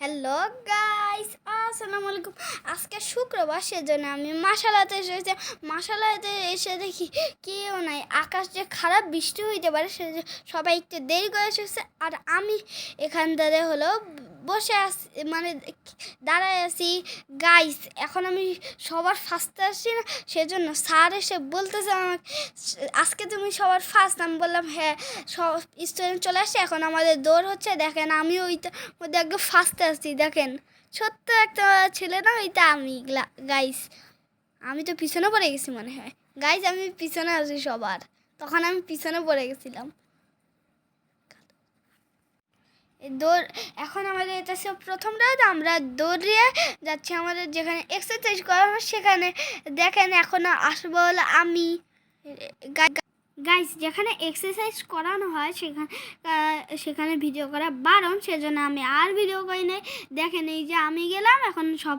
Hello guys, আসসালামু আলাইকুম। আজকে শুক্রবার, সেজন্য আমি মাসালাতে এসেছি। মাসালাতে এসে দেখি কেউ নাই। আকাশ যে খারাপ, বৃষ্টি হইতে পারে, সে সবাই একটু দেরি করে এসেছে। আর আমি এখানটাতে হলো বসে আছি, মানে দাঁড়ায় আছি। গাইস, এখন আমি সবার ফার্স্টে আসছি না, সেজন্য স্যার এসে বলতেছে আমাকে, আজকে তুমি সবার ফার্স্ট। আমি বললাম হ্যাঁ, সব স্টুডেন্ট চলে আসছে, এখন আমাদের দৌড় হচ্ছে। দেখেন আমি ওইটা মধ্যে একদম ফার্স্টে আসছি। দেখেন ছোট্ট একটা ছেলে না, ওইটা আমি। গাইস, আমি তো পিছনে পড়ে গেছি মনে হয়। গাইস, আমি পিছনে আছি সবার, তখন আমি পিছনে পড়ে গেছিলাম। দৌড়, এখন আমাদের এটা সব প্রথম রাত, আমরা দৌড়িয়ে যাচ্ছি আমাদের যেখানে এক্সারসাইজ করা হয় সেখানে। দেখেন এখন আসবো হলো আমি। গাইস, যেখানে এক্সারসাইজ করানো হয় সেখানে ভিডিও করা বারণ, সেজন্য আমি আর ভিডিও করি নাই। দেখেন এই যে আমি গেলাম, এখন সব